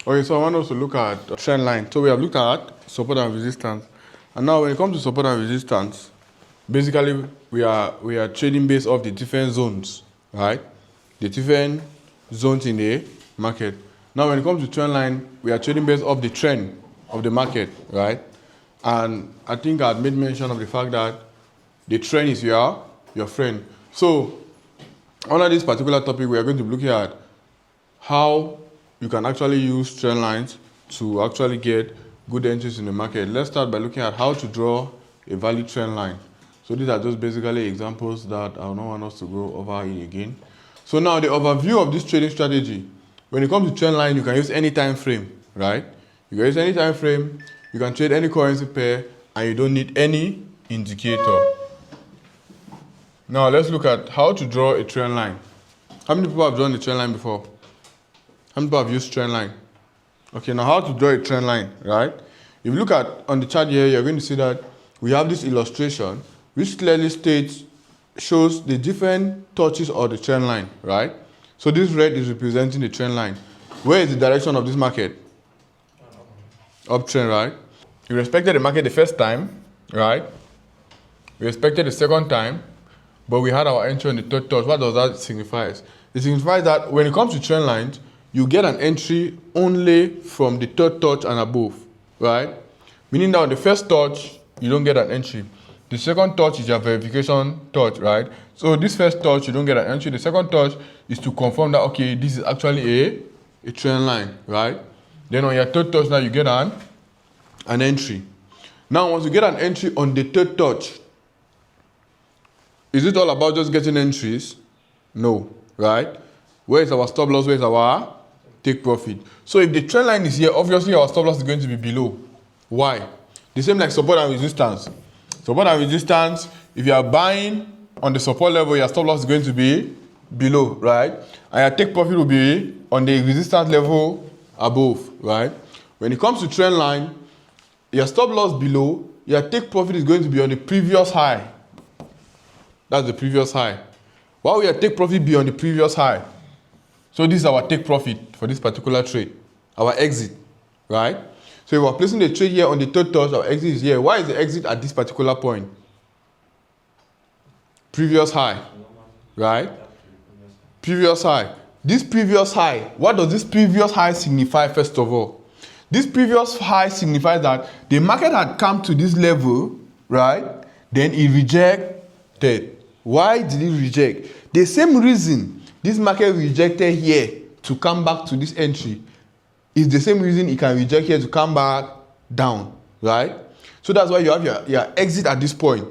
Okay, so I want us to look at trend line. So we have looked at support and resistance. And now when it comes to support and resistance, basically we are trading based off the different zones, right? The different zones in the market. Now when it comes to trend line, we are trading based off the trend of the market, right? And I think I had made mention of the fact that the trend is your friend. So under this particular topic, we are going to be looking at how you can actually use trend lines to actually get good entries in the market. Let's start by looking at how to draw a valid trend line. So these are just basically examples that I don't want us to go over it again. So now the overview of this trading strategy. When it comes to trend line, you can use any time frame, right? You can use any time frame, you can trade any currency pair, and you don't need any indicator. Now let's look at how to draw a trend line. How many people have drawn a trend line before? How many people have used trend line? Okay, now how to draw a trend line, right? If you look at on the chart here, you're going to see that we have this illustration which clearly shows the different touches of the trend line, right? So this red is representing the trend line. Where is the direction of this market? Uptrend, right? We respected the market the first time, right? We respected the second time, but we had our entry on the third touch. What does that signify? It signifies that when it comes to trend lines, you get an entry only from the third touch and above, right? Meaning that on the first touch, you don't get an entry. The second touch is your verification touch, right? So this first touch, you don't get an entry. The second touch is to confirm that, okay, this is actually a trend line, right? Then on your third touch, now you get an entry. Now, once you get an entry on the third touch, is it all about just getting entries? No, right? Where is our stop loss? Where is our take profit? So if the trend line is here, obviously our stop loss is going to be below. Why? The same like support and resistance. Support and resistance, if you are buying on the support level, your stop loss is going to be below, right? And your take profit will be on the resistance level above, right? When it comes to trend line, your stop loss below, your take profit is going to be on the previous high. That's the previous high. Why will your take profit be on the previous high? So this is our take profit for this particular trade, our exit, right? So if we're placing the trade here on the third touch, our exit is here. Why is the exit at this particular point? Previous high, right? Previous high. This previous high, what does this previous high signify first of all? This previous high signifies that the market had come to this level, right? Then it rejected. Why did it reject? The same reason this market rejected here to come back to this entry is the same reason it can reject here to come back down, right? So that's why you have your exit at this point.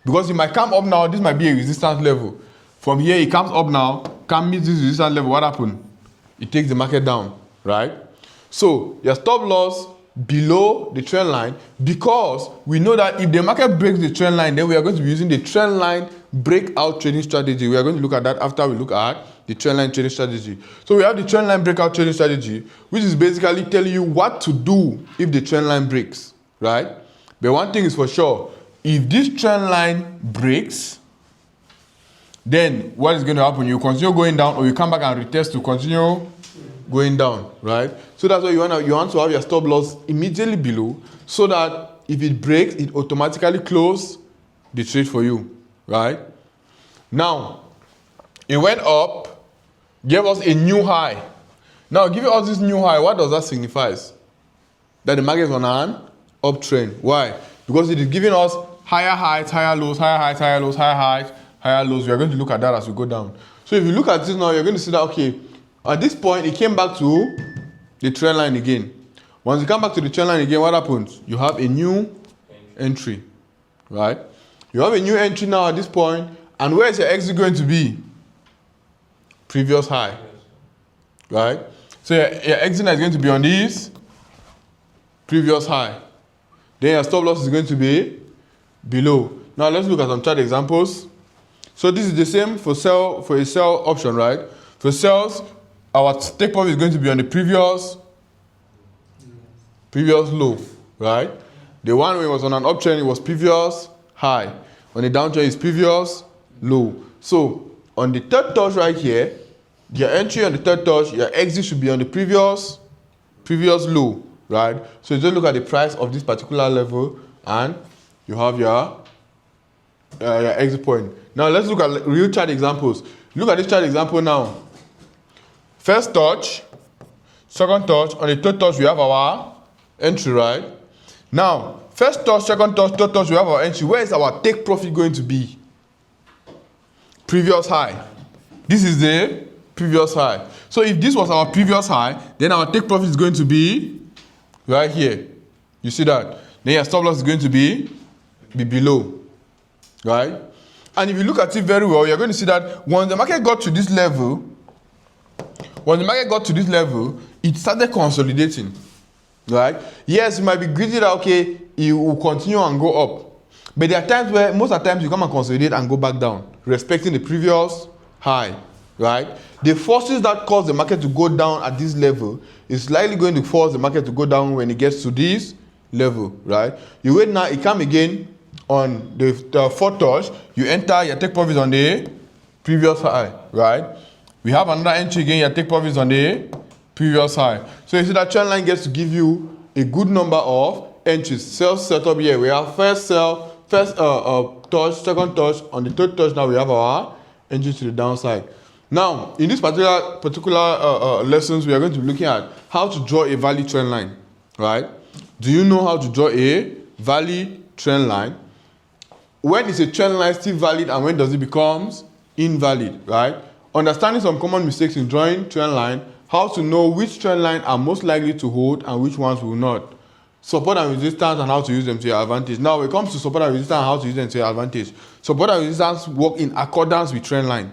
Because it might come up now, this might be a resistance level. From here, it comes up now, can meet this resistance level, what happened? It takes the market down, right? So your stop loss below the trend line, because we know that if the market breaks the trend line, then we are going to be using the trend line breakout trading strategy. We are going to look at that after we look at the trend line trading strategy. So we have the trend line breakout trading strategy, which is basically telling you what to do if the trend line breaks, right? But one thing is for sure, if this trend line breaks, then what is going to happen? You continue going down, or you come back and retest to continue going down, right? So that's why you want to have your stop loss immediately below, so that if it breaks, it automatically closes the trade for you, right? Now, it went up, gave us a new high. Now, giving us this new high, what does that signify? That the market is on an uptrend. Why? Because it is giving us higher highs, higher lows, higher highs, higher lows, higher highs, higher lows. We are going to look at that as we go down. So if you look at this now, you're going to see that, okay, at this point, it came back to the trend line again. Once you come back to the trend line again, what happens? You have a new entry, right? You have a new entry now at this point, and where is your exit going to be? Previous high, right? So your exit is going to be on this previous high. Then your stop loss is going to be below. Now let's look at some chart examples. So this is the same for a sell option, right? For sells, our take profit is going to be on the previous low, right? The one when it was on an uptrend, it was previous high. On the downtrend, it's previous low. So on the third touch right here, your entry on the third touch, your exit should be on the previous previous low, right? So you just look at the price of this particular level and you have your exit point. Now let's look at real chart examples. Look at this chart example now. First touch, second touch, on the third touch we have our entry, right? Now, first touch, second touch, third touch we have our entry. Where is our take profit going to be? Previous high. This is the previous high. So if this was our previous high, then our take profit is going to be right here. You see that? Then your stop loss is going to be below, right? And if you look at it very well, you're going to see that when the market got to this level, it started consolidating, right? Yes, you might be greedy that, okay, it will continue and go up. But there are times where, most of the times, you come and consolidate and go back down, respecting the previous high, right? The forces that cause the market to go down at this level is likely going to force the market to go down when it gets to this level, right? You wait now, it come again on the fourth touch, you enter, your take profit on the previous high, right? We have another entry again, your take profits on the previous high. So you see that trend line gets to give you a good number of entries. Sales setup here, we have first sell, first touch, second touch, on the third touch now we have our entry to the downside. Now, in this particular lessons, we are going to be looking at how to draw a valid trend line, right? Do you know how to draw a valid trend line? When is a trend line still valid and when does it become invalid, right? Understanding some common mistakes in drawing trend line, how to know which trend line are most likely to hold and which ones will not. Support and resistance and how to use them to your advantage. Now, when it comes to support and resistance and how to use them to your advantage, support and resistance work in accordance with trend line,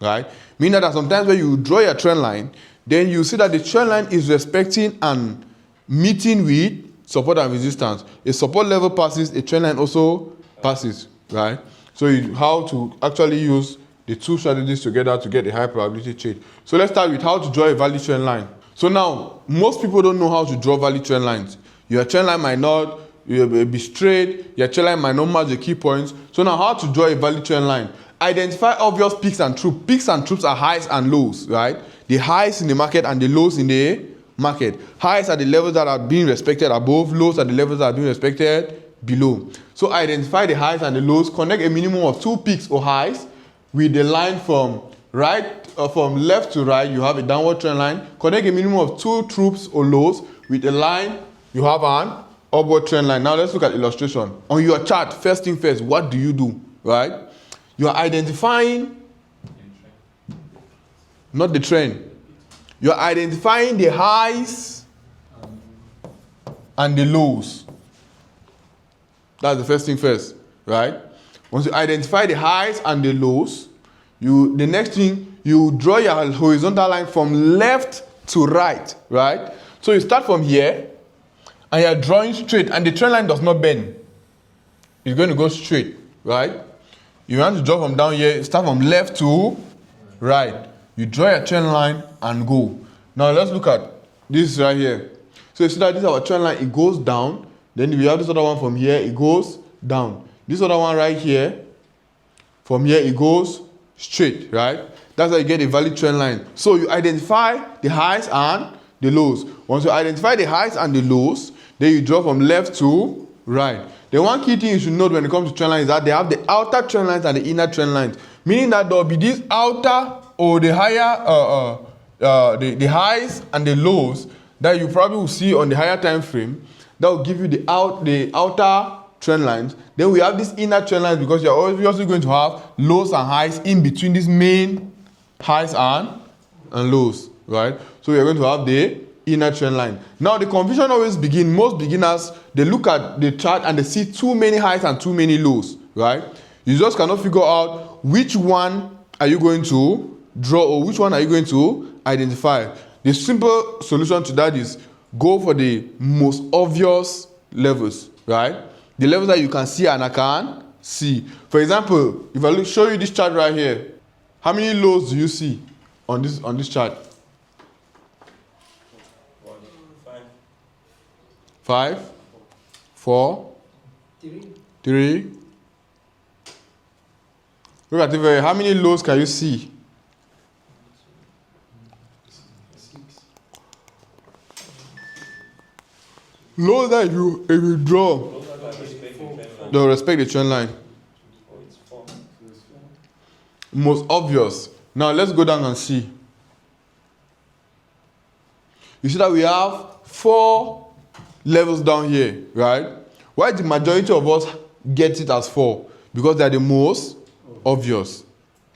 right? Meaning that sometimes when you draw your trend line, then you see that the trend line is respecting and meeting with support and resistance. A support level passes, a trend line also passes, right? So how to actually use the two strategies together to get a high probability trade. So let's start with how to draw a valid trend line. So now, most people don't know how to draw valid trend lines. Your trend line might not be straight, your trend line might not match the key points. So now, how to draw a valid trend line? Identify obvious peaks and troughs. Peaks and troughs are highs and lows, right? The highs in the market and the lows in the market. Highs are the levels that are being respected above, lows are the levels that are being respected below. So identify the highs and the lows, connect a minimum of 2 peaks or highs with the line from left to right, you have a downward trend line. Connect a minimum of 2 troughs or lows with a line, you have an upward trend line. Now let's look at illustration. On your chart, first thing first, what do you do, right? You are identifying, not the trend. You are identifying the highs and the lows. That's the first thing first, right? Once you identify the highs and the lows, the next thing, you draw your horizontal line from left to right, right? So you start from here, and you're drawing straight, and the trend line does not bend. It's going to go straight, right? You want to draw from down here, start from left to right. You draw your trend line and go. Now let's look at this right here. So you see that this is our trend line, it goes down. Then we have this other one from here, it goes down. This other one right here, from here it goes straight, right? That's how you get a valid trend line. So you identify the highs and the lows. Once you identify the highs and the lows, then you draw from left to right. The one key thing you should note when it comes to trend lines is that they have the outer trend lines and the inner trend lines. Meaning that there will be this outer or the higher, the highs and the lows that you probably will see on the higher time frame. That will give you the outer trend lines. Then we have these inner trend lines because you're obviously going to have lows and highs in between these main highs and lows, right? So you're going to have the inner trend line. Now the confusion always begins. Most beginners, they look at the chart and they see too many highs and too many lows, right? You just cannot figure out which one are you going to draw or which one are you going to identify. The simple solution to that is go for the most obvious levels, right? The levels that you can see and I can see. For example, if I show you this chart right here, how many lows do you see on this chart? 5, 4, 3. Look at it. How many lows can you see? 6. Lower that if you draw, they'll respect the trend line. Most obvious. Now let's go down and see. You see that we have 4 levels down here, right? Why the majority of us get it as 4? Because they're the most obvious.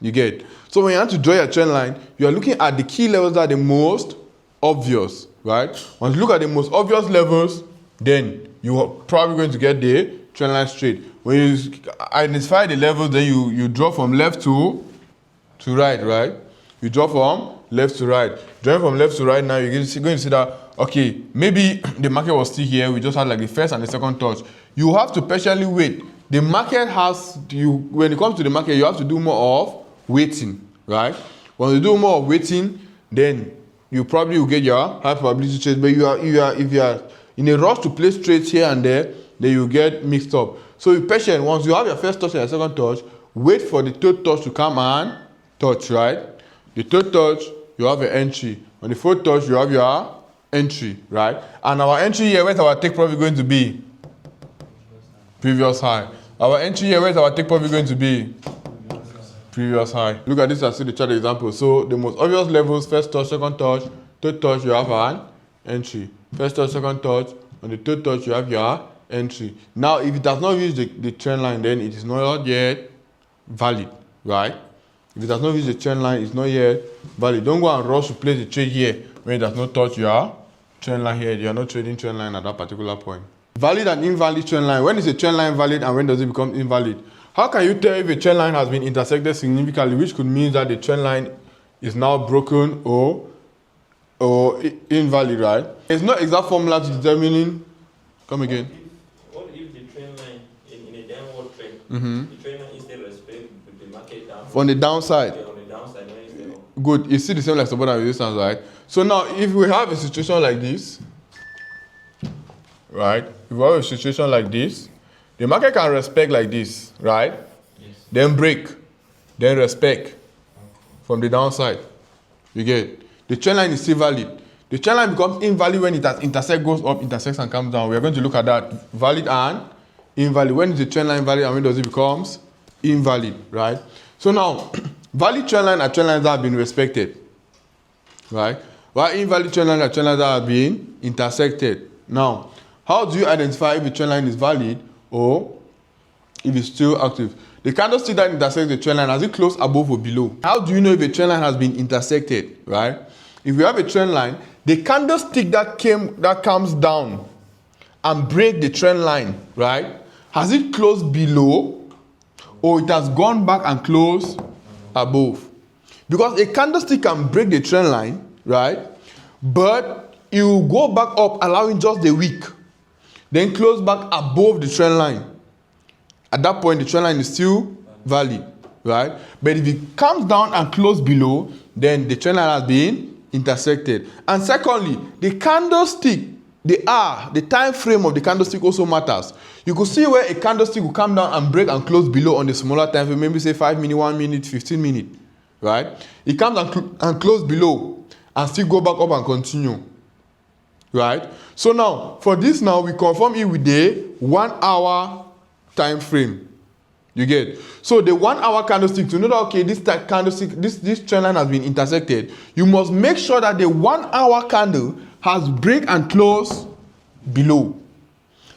You get? So when you have to draw your trend line, you are looking at the key levels that are the most obvious, right? Once you look at the most obvious levels, then you are probably going to get the trend line straight. When you identify the levels, then you draw from left to right, right? You draw from left to right. Drawing from left to right now, you're going to see that, okay, maybe the market was still here. We just had like the first and the second touch. You have to patiently wait. The market has, when it comes to the market, you have to do more of waiting, right? When you do more of waiting, then you probably will get your high probability trades. But if you are in a rush to place trades here and there, then you get mixed up. So be patient. Once you have your first touch and your second touch, wait for the third touch to come and touch, right? The third touch, you have your entry. On the fourth touch, you have your entry, right? And our entry here, where's our take profit going to be? Previous high. Our entry here, where's our take profit going to be? Previous high. Look at this and see the chart example. So the most obvious levels, first touch, second touch, third touch, you have an entry. First touch, second touch, on the third touch, you have your entry. Now, if it does not reach the trend line, then it is not yet valid, right? If it does not reach the trend line, it's not yet valid. Don't go and rush to place the trade here when it does not touch your trend line here. You are not trading trend line at that particular point. Valid and invalid trend line. When is a trend line valid and when does it become invalid? How can you tell if a trend line has been intersected significantly, which could mean that the trend line is now broken or invalid, right? There's no exact formula to determining. Come again. What if the trend line in a downward trend, the trend line instead respect with the market down? On the downside. Okay, on the downside, when it's there. Good. You see the same like support and resistance, right? So now, if we have a situation like this, right? If we have a situation like this, the market can respect like this, right? Yes. Then break, then respect from the downside. You get? The trend line is still valid. The trend line becomes invalid when it has intersect, goes up, intersects, and comes down. We are going to look at that. Valid and invalid. When is the trend line valid and when does it becomes invalid, right? So now, valid trend line are trend lines that have been respected, right? While invalid trend line are trend lines that have been intersected. Now, how do you identify if the trend line is valid or if it's still active? The candlestick that intersects the trend line, has it closed above or below? How do you know if a trend line has been intersected, right? If we have a trend line, the candlestick that comes down and break the trend line, right? Has it closed below or it has gone back and closed above? Because a candlestick can break the trend line, right? But it will go back up, allowing just the wick, then close back above the trend line. At that point, the trend line is still valid, right? But if it comes down and close below, then the trend line has been intersected. And secondly, the candlestick, the time frame of the candlestick also matters. You could see where a candlestick will come down and break and close below on the smaller time frame, maybe say 5 minutes, 1 minute, 15 minutes, right? It comes and close below and still go back up and continue, right? So now, for this now, we confirm it with the 1 hour time frame. You get? So the 1 hour candlestick, to know that, okay, this candlestick, this trend line has been intersected, you must make sure that the 1 hour candle has break and close below.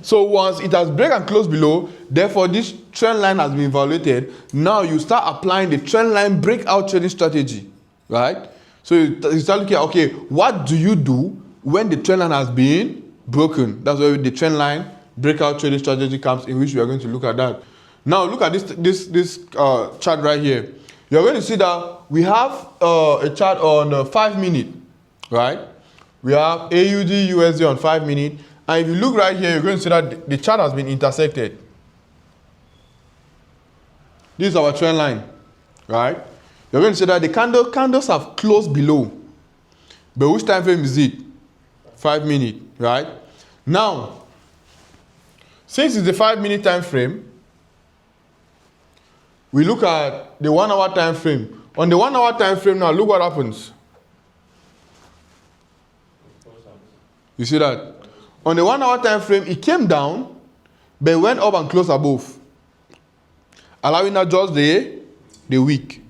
So once it has break and close below, therefore this trend line has been violated. Now you start applying the trend line breakout trading strategy, right? So you start looking at, okay, what do you do when the trend line has been broken? That's where the trend line breakout trading strategy comes in, which we are going to look at that. Now look at this chart right here. You're going to see that we have a chart on 5 minutes, right? We have AUD USD on 5 minutes, and if you look right here, you're going to see that the chart has been intersected. This is our trend line, right? You're going to see that the candles have closed below. But which time frame is it? 5 minutes, right? Now, since it's the 5 minute time frame, we look at the 1 hour time frame. On the 1 hour time frame now, look what happens. You see that? On the 1 hour time frame, it came down, but went up and closed above, allowing us just the week.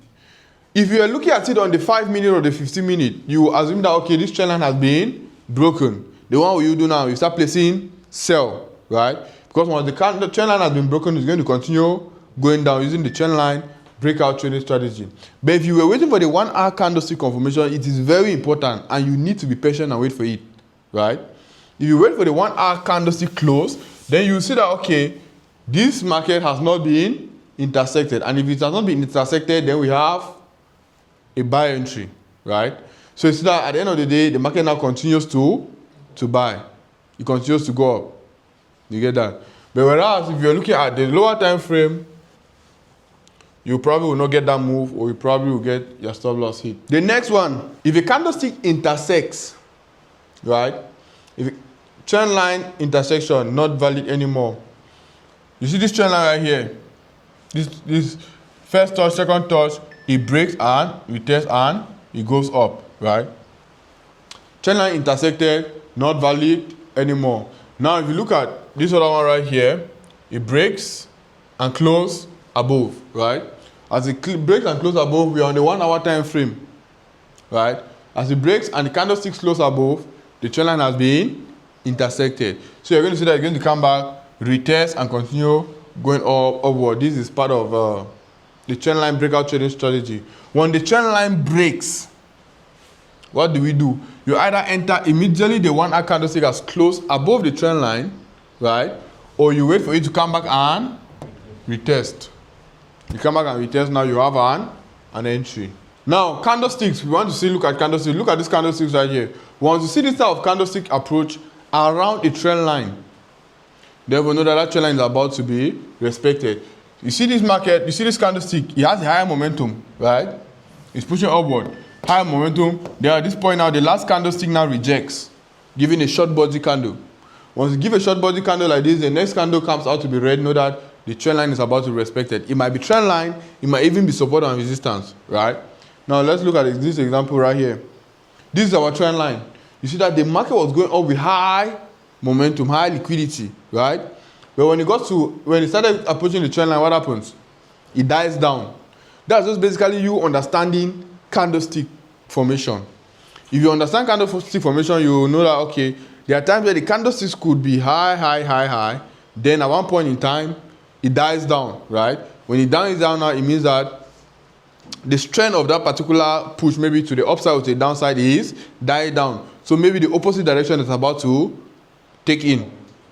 If you are looking at it on the 5 minute or the 15 minute, you will assume that, okay, this trend line has been broken. The one you do now, you start placing sell, right? Because once the trend line has been broken, it's going to continue going down using the trend line breakout trading strategy. But if you were waiting for the 1 hour candlestick confirmation, it is very important and you need to be patient and wait for it, right? If you wait for the 1 hour candlestick close, then you see that, okay, this market has not been intersected. And if it has not been intersected, then we have a buy entry, right? So you see that at the end of the day, the market now continues to buy. It continues to go up. You get that? But whereas if you're looking at the lower time frame, you probably will not get that move, or you probably will get your stop loss hit. The next one, if a candlestick intersects, right? If a trend line intersection not valid anymore. You see this trend line right here. This first touch, second touch, it breaks and retests and it goes up, right? Trend line intersected, not valid anymore. Now, if you look at this other one right here, it breaks and closes above, right? As it breaks and closes above, we are on the 1 hour time frame, right? As it breaks and the candlestick closes above, the trend line has been intersected. So you're going to see that it's going to come back, retest, and continue going upward. This is part of the trend line breakout trading strategy. When the trend line breaks, what do? You either enter immediately the 1 hour candlestick has closed above the trend line, right? Or you wait for it to come back and retest. You come back and retest, now you have an entry. Now, candlesticks, we want to look at candlesticks. Look at these candlesticks right here. We want to see this type of candlestick approach around a trend line. Therefore, know that trend line is about to be respected. You see this market, you see this candlestick, it has a higher momentum, right? It's pushing upward. Higher momentum. Then at this point now, the last candlestick now rejects, giving a short body candle. Once you give a short body candle like this, the next candle comes out to be red, know that the trend line is about to be respected. It might be trend line, it might even be support and resistance, right? Now let's look at this example right here. This is our trend line. You see that the market was going up with high momentum, high liquidity, right? But when it started approaching the trend line, what happens? It dies down. That's just basically you understanding candlestick formation. If you understand candlestick formation, you will know that, okay, there are times where the candlesticks could be high. Then at one point in time, it dies down, right? When it dies down now, it means that the strength of that particular push, maybe to the upside or to the downside, is die down. So maybe the opposite direction is about to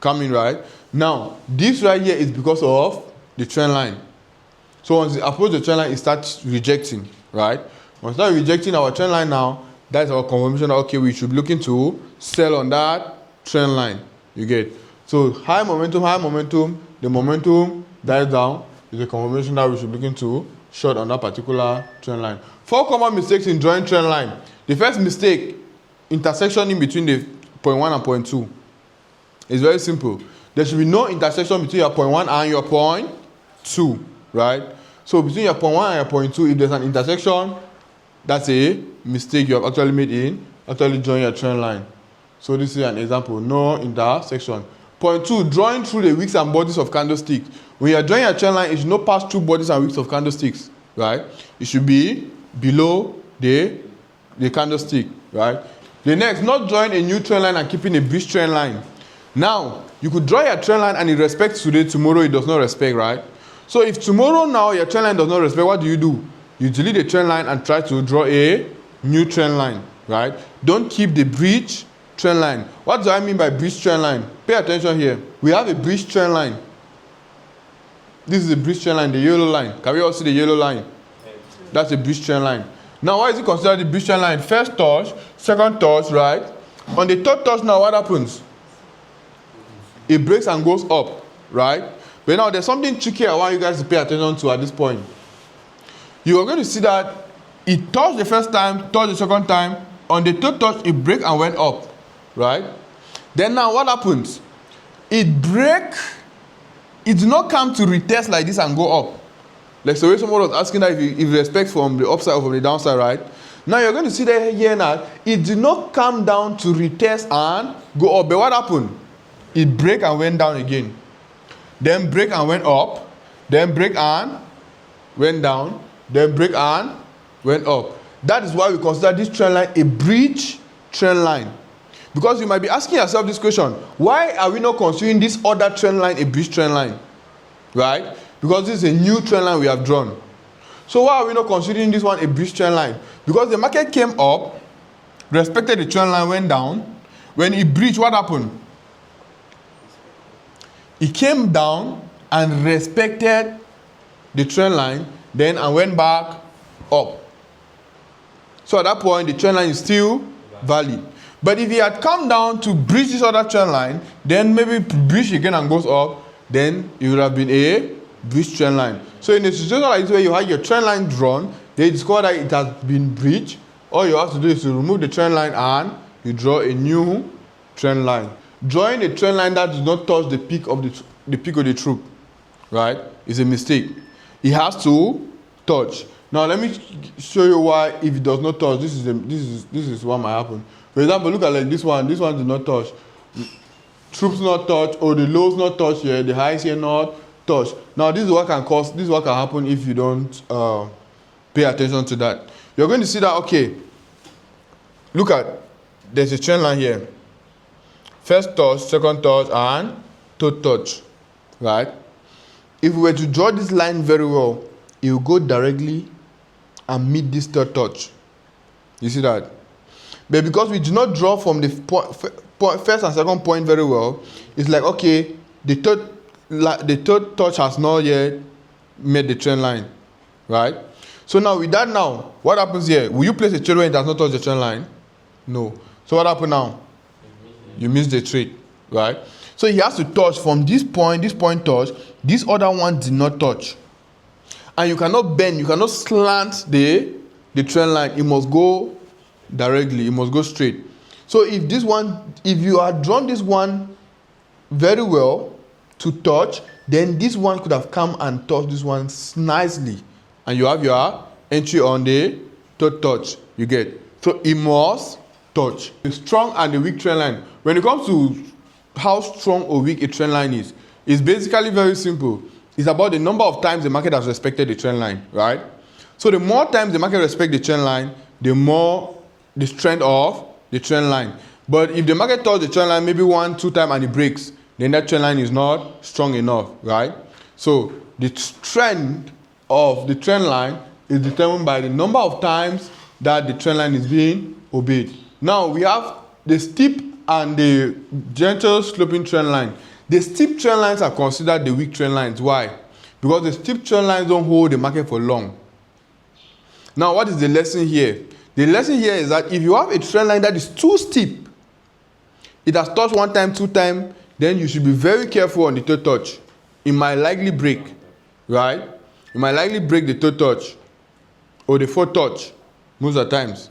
come in, right? Now, this right here is because of the trend line. So once it approaches the trend line, it starts rejecting, right? Once it starts rejecting our trend line now, that's our confirmation that, okay, we should be looking to sell on that trend line. You get? So high momentum, the momentum dies down, is a confirmation that we should be looking to short on that particular trend line. 4 common mistakes in drawing trend line. The first mistake, intersection in between the point 1 and point 2. It's very simple. There should be no intersection between your point 1 and your point 2, right? So between your point 1 and your point 2, if there's an intersection, that's a mistake you have actually made in actually drawing your trend line. So this is an example, no intersection. Point 2, drawing through the wicks and bodies of candlesticks. When you're drawing a trend line, it should not pass through bodies and wicks of candlesticks, right? It should be below the candlestick, right? The next, not drawing a new trend line and keeping a breach trend line. Now, you could draw your trend line and it respects today, tomorrow it does not respect, right? So if tomorrow now your trend line does not respect, what do? You delete the trend line and try to draw a new trend line, right? Don't keep the breach trend line. What do I mean by breach trend line? Pay attention here. We have a breach trend line. This is a breach trend line, the yellow line. Can we all see the yellow line? That's a breach trend line. Now, why is it considered the breach trend line? First touch, second touch, right? On the third touch now, what happens? It breaks and goes up, right? But now there's something tricky I want you guys to pay attention to at this point. You are going to see that it touched the first time, touched the second time. On the third touch, it broke and went up, right? Then now what happens? It break. It did not come to retest like this and go up. Like so way someone was asking that if respect from the upside or from the downside, right? Now you're going to see that here now, it did not come down to retest and go up. But what happened? it break and went down again. Then break and went up. Then break and went down. Then break and went up. That is why we consider this trend line a breach trend line. Because you might be asking yourself this question, why are we not considering this other trend line a breach trend line? Right? Because this is a new trend line we have drawn. So why are we not considering this one a breach trend line? Because the market came up, respected the trend line, went down. When it breached, what happened? It came down and respected the trend line, then and went back up. So at that point, the trend line is still valid. But if it had come down to breach this other trend line, then maybe breach again and goes up, then it would have been a breach trend line. So in a situation like this where you have your trend line drawn, they discover that it has been breached, all you have to do is to remove the trend line and you draw a new trend line. Drawing a trend line that does not touch the peak of the troop, right, is a mistake. It has to touch. Now let me show you why if it does not touch, this is what might happen. For example, look at like this one does not touch. Troops not touch, or the lows not touch here, the highs here not touch. Now this is what can cause, this is what can happen if you don't pay attention to that. You're going to see that, okay, look at, there's a trend line here. First touch, second touch, and third touch, right? If we were to draw this line very well, it will go directly and meet this third touch. You see that? But because we do not draw from the first and second point very well, it's like, okay, the third touch has not yet made the trend line, right? So now with that now, what happens here? Will you place a trade when it does not touch the trend line? No. So what happened now? You miss the trade, right? So he has to touch from this point touch, this other one did not touch. And you cannot bend, you cannot slant the trend line. It must go directly, it must go straight. So if you had drawn this one very well to touch, then this one could have come and touched this one nicely. And you have your entry on the third touch, you get. So it must touch. The strong and the weak trend line. When it comes to how strong or weak a trend line is, it's basically very simple. It's about the number of times the market has respected the trend line, right? So the more times the market respects the trend line, the more the strength of the trend line. But if the market touches the trend line maybe 1-2 times and it breaks, then that trend line is not strong enough, right? So the strength of the trend line is determined by the number of times that the trend line is being obeyed. Now we have the steep and the gentle sloping trend line. The steep trend lines are considered the weak trend lines. Why? Because the steep trend lines don't hold the market for long. Now what is the lesson here? The lesson here is that if you have a trend line that is too steep, it has touched 1 time, 2 times, then you should be very careful on the third touch. It might likely break, right? It might likely break the third touch or the fourth touch most of the times.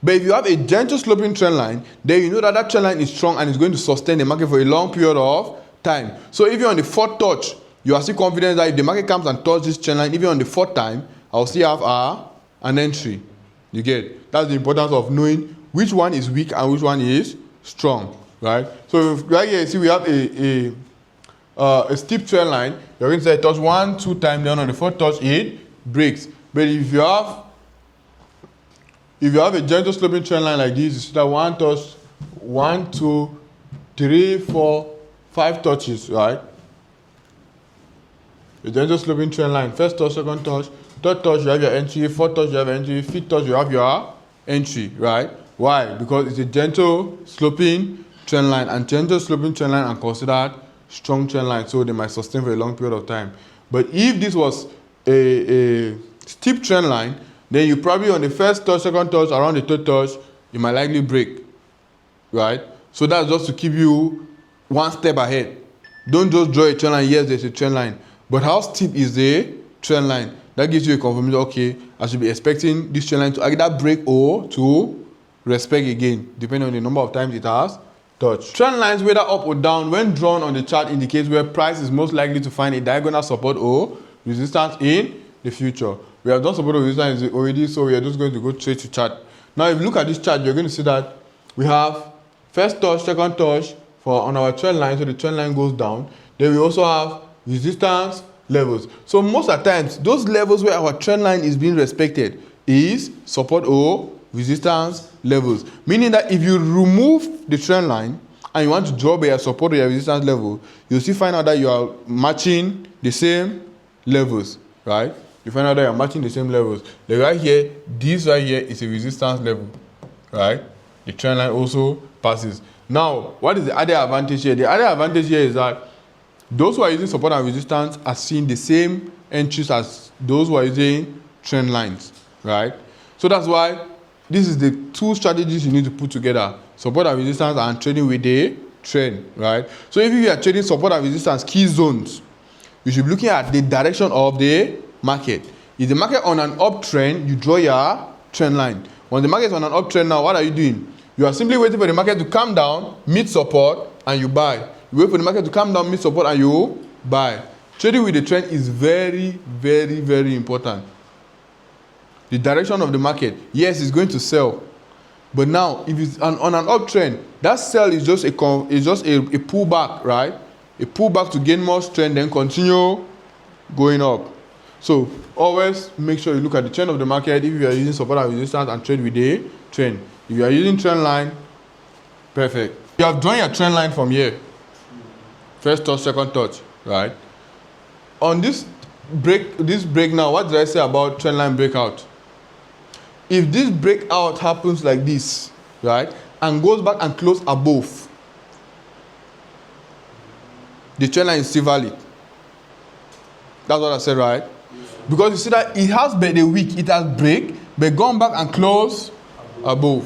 But if you have a gentle sloping trend line, then you know that that trend line is strong and is going to sustain the market for a long period of time. So if you're on the fourth touch, you are still confident that if the market comes and touches this trend line, even on the fourth time, I'll still have an entry. You get? That's the importance of knowing which one is weak and which one is strong, right? So right here, you see we have a steep trend line. You're going to say touch 1-2 times, then on the fourth touch it breaks. But if you have a gentle sloping trend line like this, you see that 1 touch, 1, 2, 3, 4, 5 touches, right? A gentle sloping trend line. First touch, second touch, third touch, you have your entry, fourth touch, you have entry, fifth touch, you have your entry, right? Why? Because it's a gentle sloping trend line, and gentle sloping trend line are considered strong trend line, so they might sustain for a long period of time. But if this was a steep trend line, then you probably on the first touch, second touch, around the third touch, you might likely break, right? So that's just to keep you one step ahead. Don't just draw a trend line, yes, there's a trend line, but how steep is the trend line? That gives you a confirmation, okay, I should be expecting this trend line to either break or to respect again, depending on the number of times it has touched. Trend lines, whether up or down, when drawn on the chart, indicates where price is most likely to find a diagonal support or resistance in the future. We have done support or resistance already, so we are just going to go straight to chart. Now, if you look at this chart, you're going to see that we have first touch, second touch, for on our trend line, so the trend line goes down. Then we also have resistance levels. So most of the times, those levels where our trend line is being respected is support or resistance levels. Meaning that if you remove the trend line and you want to draw by your support or your resistance level, you'll still find out that you are matching the same levels, right? You find out that you're matching the same levels. Like right here, this right here is a resistance level, right? The trend line also passes. Now, what is the other advantage here? The other advantage here is that those who are using support and resistance are seeing the same entries as those who are using trend lines, right? So that's why this is the two strategies you need to put together: support and resistance and trading with the trend, right? So if you are trading support and resistance key zones, you should be looking at the direction of the market. If the market on an uptrend, you draw your trend line. When the market is on an uptrend now, what are you doing? You are simply waiting for the market to come down, meet support, and you buy. You wait for the market to come down, meet support, and you buy. Trading with the trend is very, very, very important. The direction of the market, yes, it's going to sell. But now, if it's on an uptrend, that sell is just a pullback, right? A pullback to gain more strength, then continue going up. So always make sure you look at the trend of the market if you are using support and resistance and trade with the trend. If you are using trend line, perfect. You have drawn your trend line from here. First touch, second touch, right? On this break now, what did I say about trend line breakout? If this breakout happens like this, right, and goes back and close above, the trend line is still valid. That's what I said, right? Because you see that it has been a week, it has break, but gone back and close above.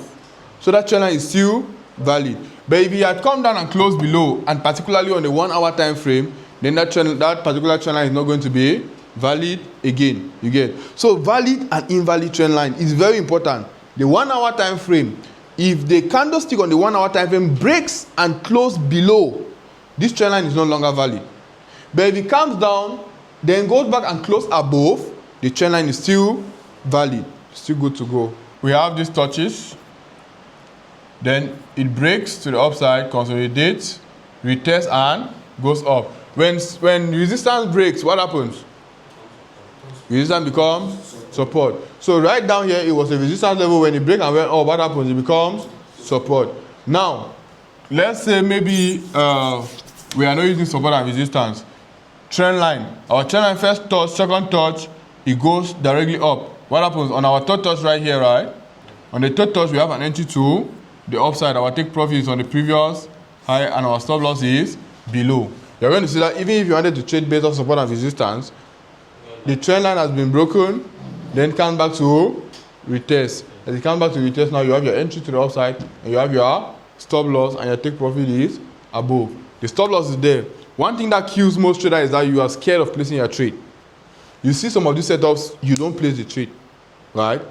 So that trend line is still valid. But if it had come down and closed below, and particularly on the 1 hour time frame, then that particular trend line is not going to be valid again. You get? So valid and invalid trend line is very important. The 1 hour time frame, if the candlestick on the 1 hour time frame breaks and closes below, this trend line is no longer valid. But if it comes down, then goes back and closes above, the trend line is still valid, still good to go. We have these touches, then it breaks to the upside, consolidates, retests, and goes up. When resistance breaks, what happens? Resistance becomes support. So right down here, it was a resistance level. When it breaks and went up, what happens? It becomes support. Now, let's say maybe we are not using support and resistance. Trend line. Our trend line first touch, second touch, it goes directly up. What happens on our third touch right here, right? On the third touch, we have an entry to the upside. Our take profit is on the previous high, and our stop loss is below. You're going to see that even if you wanted to trade based on support and resistance, the trend line has been broken, then comes back to retest. As it comes back to retest, now you have your entry to the upside, and you have your stop loss, and your take profit is above. The stop loss is there. One thing that kills most traders is that you are scared of placing your trade. You see some of these setups, you don't place the trade, right?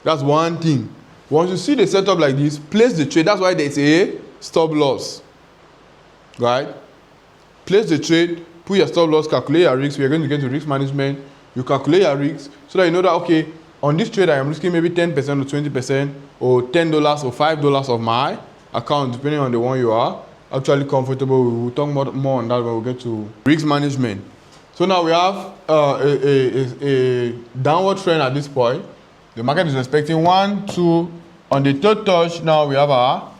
That's one thing. Once you see the setup like this, place the trade. That's why there's a stop loss, right? Place the trade, put your stop loss, calculate your risks. We are going to get to risk management. You calculate your risks so that you know that, okay, on this trade I am risking maybe 10% or 20% or $10 or $5 of my account, depending on the one you are actually comfortable. We will talk more on that when we get to risk management. So now we have a downward trend at this point. The market is expecting 1, 2. On the third touch, now we have our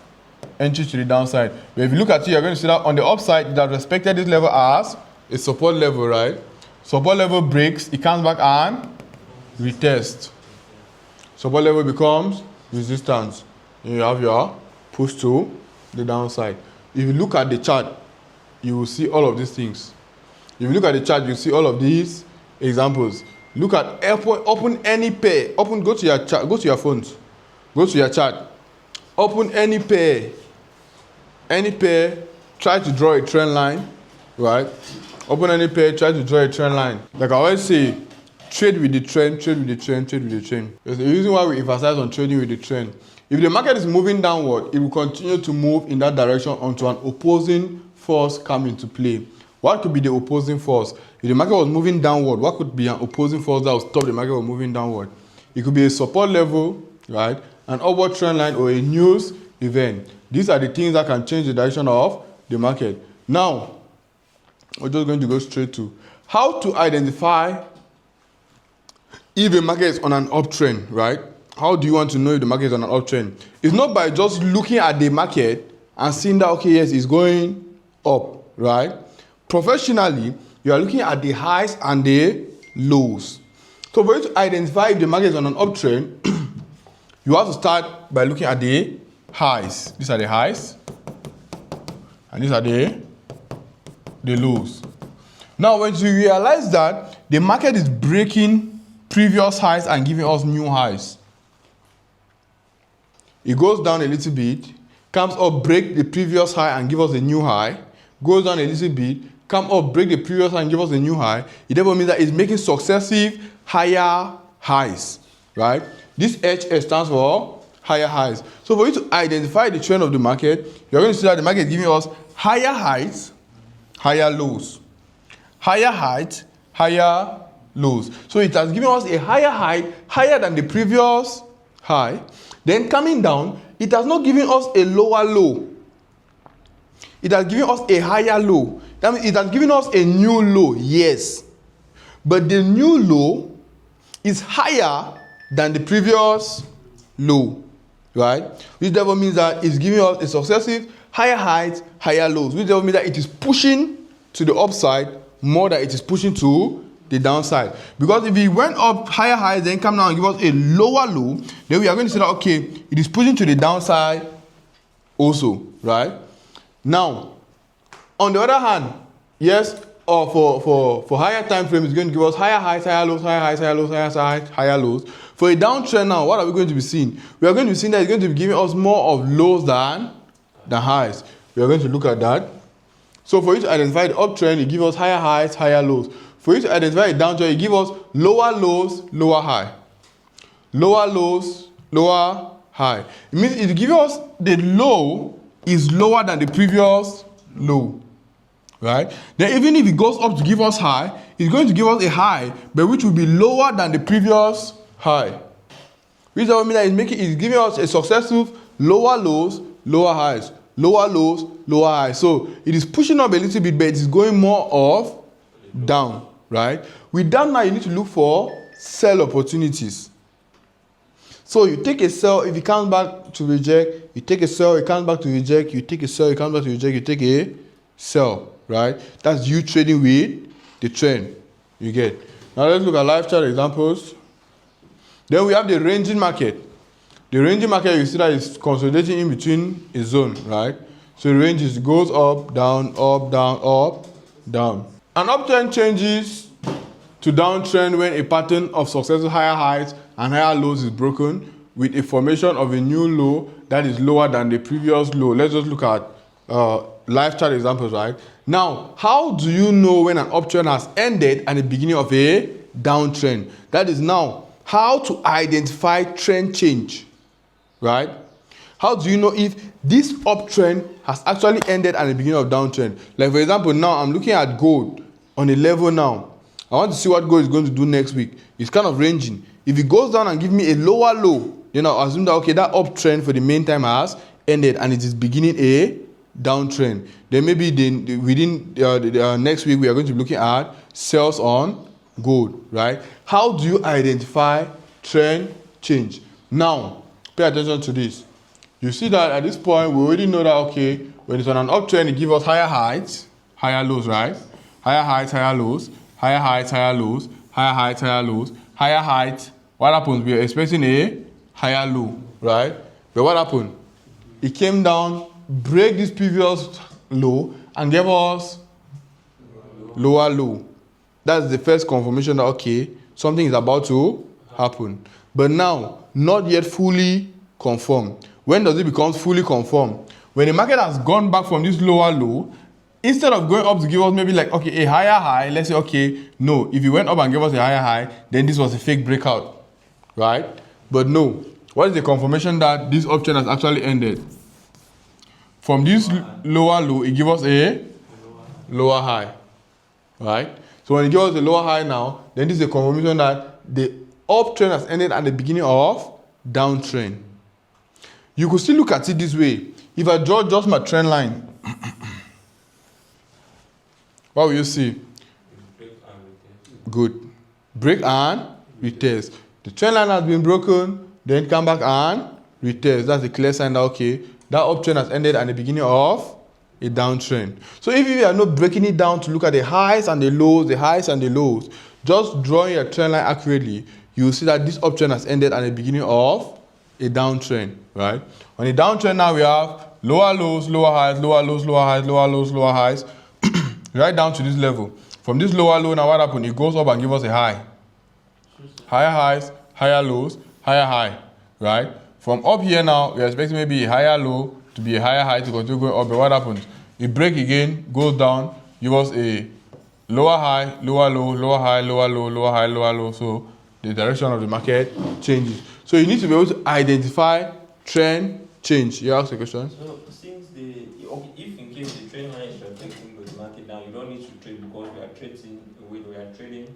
entry to the downside. But if you look at it, you're going to see that on the upside, it has respected this level as a support level, right? Support level breaks, it comes back and retest. Support level becomes resistance. You have your push to the downside. If you look at the chart, you will see all of these things. If you look at the chart, you see all of these examples. Look at open any pair. Go to your chart. Go to your phones. Go to your chart. Open any pair. Any pair. Try to draw a trend line, right? Open any pair. Try to draw a trend line. Like I always say, trade with the trend. Trade with the trend. Trade with the trend. There's a reason why we emphasize on trading with the trend. If the market is moving downward, it will continue to move in that direction until an opposing force comes into play. What could be the opposing force? If the market was moving downward, what could be an opposing force that will stop the market from moving downward? It could be a support level, right? An upward trend line or a news event. These are the things that can change the direction of the market. Now, we're just going to go straight to how to identify if a market is on an uptrend, right? How do you want to know if the market is on an uptrend? It's not by just looking at the market and seeing that, okay, yes, it's going up, right? Professionally, you are looking at the highs and the lows. So for you to identify if the market is on an uptrend, you have to start by looking at the highs. These are the highs, and these are the lows. Now, when you realize that the market is breaking previous highs and giving us new highs, it goes down a little bit, comes up, break the previous high and give us a new high, goes down a little bit, come up, break the previous high and give us a new high. It therefore means that it's making successive higher highs, right? This HS stands for higher highs. So for you to identify the trend of the market, you're going to see that the market is giving us higher heights, higher lows. Higher heights, higher lows. So it has given us a higher high, higher than the previous high. Then coming down, it has not given us a lower low. It has given us a higher low. That means it has given us a new low, yes. But the new low is higher than the previous low, right? Which therefore means that it's giving us a successive higher heights, higher lows. Which therefore means that it is pushing to the upside more than it is pushing to the downside. Because if it went up higher highs, then come down and give us a lower low, then we are going to say that, okay, it is pushing to the downside also, right? Now, on the other hand, yes, for higher time frames, it's going to give us higher highs, higher lows, higher highs, higher lows, higher highs, higher lows. For a downtrend now, what are we going to be seeing? We are going to be seeing that it's going to be giving us more of lows than highs. We are going to look at that. So for you to identify the uptrend, it gives us higher highs, higher lows. For you to identify a downtrend, it gives us lower lows, lower high. Lower lows, lower high. It means it gives us the low is lower than the previous low, right? Then even if it goes up to give us high, it's going to give us a high, but which will be lower than the previous high. Which means that it's giving us a successive lower lows, lower highs. Lower lows, lower highs. So it is pushing up a little bit, but it is going more of down, right? With that now, you need to look for sell opportunities. So you take a sell, if it comes back to reject, you take a sell, it comes back to reject, you take a sell, it comes back to reject, you take a sell, right? That's you trading with the trend, you get. Now let's look at live chart examples. Then we have the ranging market. The ranging market, you see that it's consolidating in between a zone, right? So the range goes up, down, up, down, up, down. An uptrend changes to downtrend when a pattern of successive higher highs and higher lows is broken with a formation of a new low that is lower than the previous low. Let's just look at live chart examples, right? Now, how do you know when an uptrend has ended and the beginning of a downtrend? That is now how to identify trend change. Right? How do you know if this uptrend has actually ended at the beginning of downtrend? Like for example, now I'm looking at gold on a level now. I want to see what gold is going to do next week. It's kind of ranging. If it goes down and give me a lower low, then I'll assume that, okay, that uptrend for the main time has ended and it is beginning a downtrend. Then maybe within next week, we are going to be looking at sales on gold, right? How do you identify trend change? Now, pay attention to this. You see that at this point, we already know that, okay, when it's on an uptrend, it gives us higher heights, higher lows, right? Higher heights, higher lows, higher heights, higher lows, higher heights, higher lows, higher heights. What happens? We are expecting a higher low, right? But what happened? It came down, break this previous low, and gave us lower low. That's the first confirmation that, okay, something is about to happen. But now, not yet fully confirmed. When does it become fully confirmed? When the market has gone back from this lower low, instead of going up to give us maybe like, okay, a higher high, let's say, okay, no, if you went up and gave us a higher high, then this was a fake breakout, right? But no, what is the confirmation that this uptrend has actually ended? From this lower low, it gives us a lower high, right? So when it gives us a lower high now, then this is a confirmation that the uptrend has ended at the beginning of downtrend. You could still look at it this way. If I draw just my trend line, What will you see? Break and retest. Good. Break and retest. The trend line has been broken, then come back and retest. That's a clear sign that, okay, that uptrend has ended at the beginning of a downtrend. So if you are not breaking it down to look at the highs and the lows, just drawing your trend line accurately, you will see that this uptrend has ended at the beginning of a downtrend, right? On a downtrend now we have lower lows, lower highs, lower lows, lower highs, lower lows, lower highs, right down to this level. From this lower low, now what happened? It goes up and gives us a high. Higher highs, higher lows, higher high, right? From up here now, we're expecting maybe a higher low to be a higher high to continue going up, but what happens? It break again, goes down, give us a lower high, lower low, lower high, lower low, lower high, lower low. So the direction of the market changes. So you need to be able to identify trend change. You ask a question? So since if in case the trend line is reflecting the market now, you don't need to trade because we are trading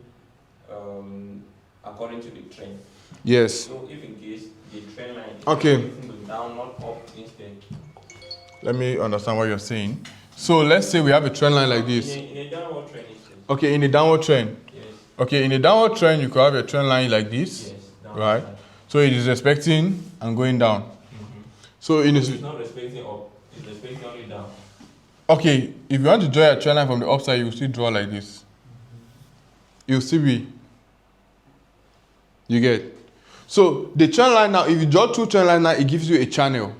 according to the trend. Yes. So if in case the trend line is reflecting down, not up instead. Let me understand what you're saying. So let's say we have a trend line like this. In a downward trend. Okay, in a downward trend. Yes. Okay, in a downward trend, you could have a trend line like this. Yes. Right? So it is respecting and going down. So it's not respecting up, it's respecting only down. Okay, if you want to draw a trend line from the upside, you will still draw like this. You will still be. You get? So the trend line now, if you draw two trend lines now, it gives you a channel.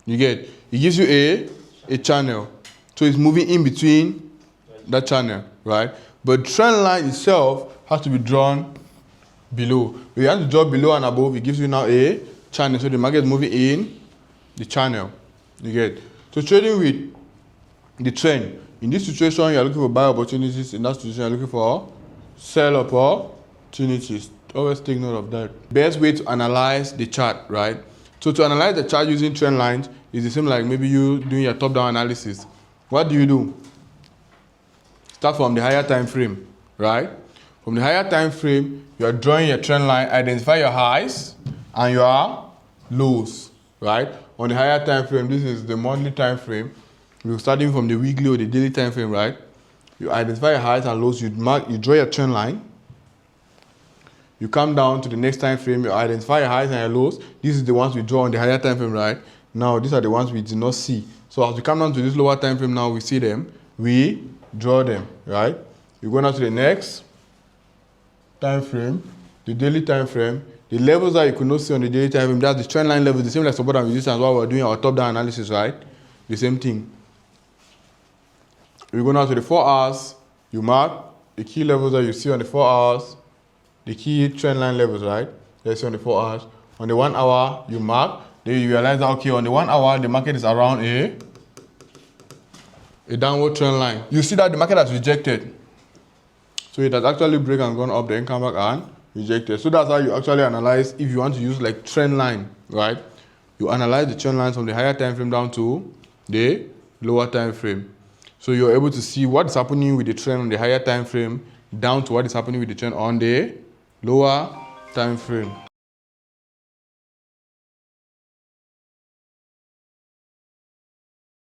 You get? It gives you a channel. So it's moving in between that channel, right? But trend line itself has to be drawn below. If you want to draw below and above, it gives you now a channel. So the market is moving in the channel. You get? So trading with the trend. In this situation, you are looking for buy opportunities. In that situation, you are looking for sell opportunities. Always take note of that. Best way to analyze the chart, right? So to analyze the chart using trend lines is the same like maybe you doing your top-down analysis. What do? Start from the higher time frame, right? From the higher time frame, you are drawing your trend line, identify your highs and your lows, right? On the higher time frame, this is the monthly time frame. We're starting from the weekly or the daily time frame, right? You identify your highs and lows, you draw your trend line. You come down to the next time frame, you identify your highs and your lows. These are the ones we draw on the higher time frame, right? Now, these are the ones we do not see. So as we come down to this lower time frame now, we see them, we draw them, right? You go now to the next time frame, the daily time frame. The levels that you could not see on the daily time frame, that's the trend line levels, the same like support and resistance while we're doing our top-down analysis, right? The same thing. We go now to the 4 hours, you mark the key levels that you see on the 4 hours, the key trend line levels, right? Let's see on the 4 hours. On the 1 hour, you mark, then you realize that, okay, on the 1 hour, the market is around a downward trend line. You see that the market has rejected. So it has actually break and gone up, then come back and rejected. So that's how you actually analyze if you want to use like trend line, right? You analyze the trend lines from the higher time frame down to the lower time frame. So you're able to see what's happening with the trend on the higher time frame down to what is happening with the trend on the lower time frame.